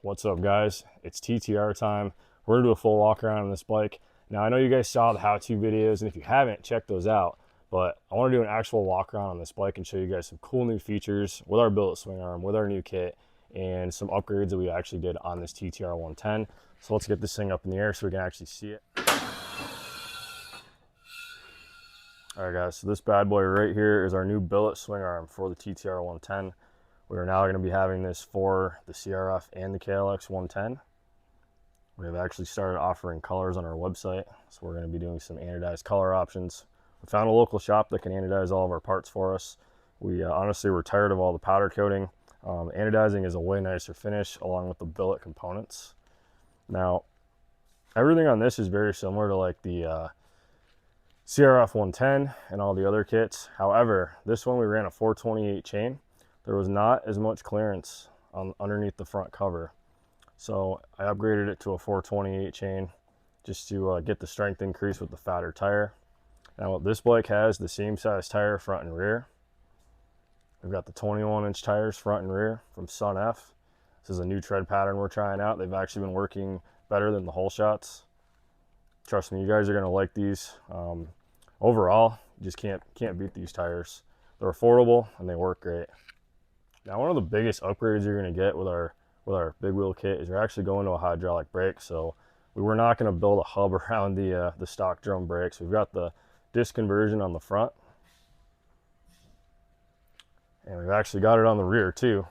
What's up, guys? It's TTR time. We're gonna do a full walk around on this bike. Now, I know you guys saw the how-to videos, and if you haven't, check those out. But I want to do an actual walk around on this bike and show you guys some cool new features with our billet swing arm, with our new kit, and some upgrades that we actually did on this TTR 110. So let's get this thing up in the air so we can actually see it. All right, guys, so this bad boy right here is our new billet swing arm for the TTR 110. We are now going to be having this for the CRF and the KLX 110. We have actually started offering colors on our website, so we're going to be doing some anodized color options. We found a local shop that can anodize all of our parts for us. We honestly were tired of all the powder coating. Anodizing is a way nicer finish along with the billet components. Now, everything on this is very similar to like the CRF 110 and all the other kits. However, this one we ran a 428 chain. There was not as much clearance underneath the front cover. So I upgraded it to a 428 chain just to get the strength increase with the fatter tire. Now this bike has the same size tire front and rear. We've got the 21-inch tires front and rear from Sun F. This is a new tread pattern we're trying out. They've actually been working better than the whole shots. Trust me, you guys are going to like these. Overall, you just can't beat these tires. They're affordable and they work great. Now, one of the biggest upgrades you're going to get with our big wheel kit is you're actually going to a hydraulic brake. So we were not going to build a hub around the stock drum brakes. We've got the disc conversion on the front, and we've actually got it on the rear too.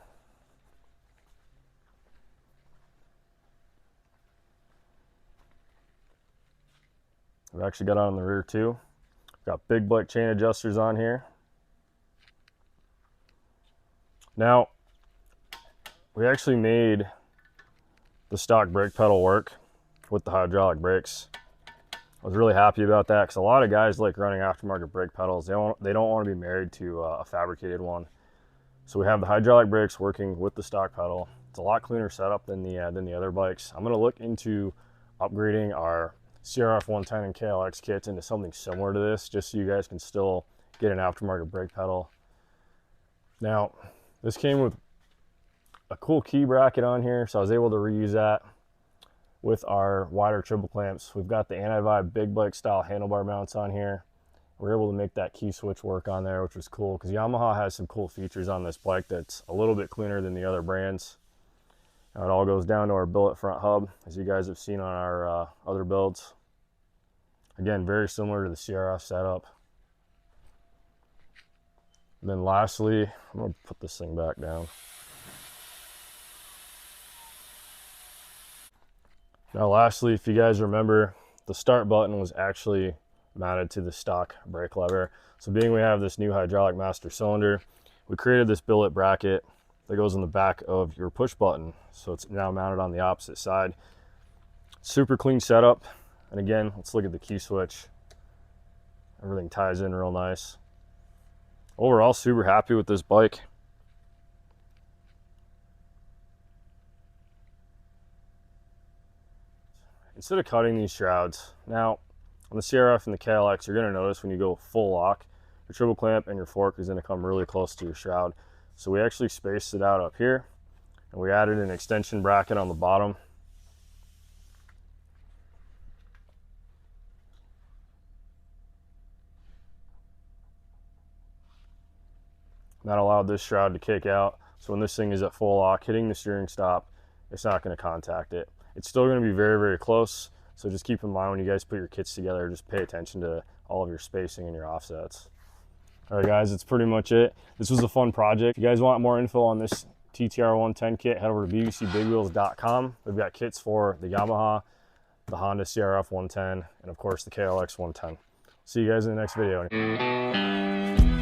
We've actually got it on the rear too. We've got big bike chain adjusters on here. Now, we actually made the stock brake pedal work with the hydraulic brakes. I was really happy about that because a lot of guys like running aftermarket brake pedals. They don't want to be married to a fabricated one. So we have the hydraulic brakes working with the stock pedal. It's a lot cleaner setup than the other bikes. I'm going to look into upgrading our CRF 110 and KLX kits into something similar to this, just so you guys can still get an aftermarket brake pedal. Now, this came with a cool key bracket on here, so I was able to reuse that with our wider triple clamps. We've got the anti-vibe big bike style handlebar mounts on here. We're able to make that key switch work on there, which was cool because Yamaha has some cool features on this bike that's a little bit cleaner than the other brands. Now it all goes down to our billet front hub, as you guys have seen on our other builds. Again, very similar to the CRF setup. And then lastly, I'm going to put this thing back down. Now lastly, if you guys remember, the start button was actually mounted to the stock brake lever. So being we have this new hydraulic master cylinder, we created this billet bracket that goes in the back of your push button. So it's now mounted on the opposite side. Super clean setup. And again, let's look at the key switch. Everything ties in real nice. Overall, super happy with this bike. Instead of cutting these shrouds, now on the CRF and the KLX, you're going to notice when you go full lock, your triple clamp and your fork is going to come really close to your shroud. So we actually spaced it out up here, and we added an extension bracket on the bottom. That allowed this shroud to kick out, so when this thing is at full lock, hitting the steering stop, it's not going to contact it. It's still going to be very, very close, so just keep in mind when you guys put your kits together, just pay attention to all of your spacing and your offsets. All right, guys, that's pretty much it. This was a fun project. If you guys want more info on this TTR 110 kit, head over to bbcbigwheels.com. We've got kits for the Yamaha, the Honda CRF 110, and of course the KLX 110. See you guys in the next video.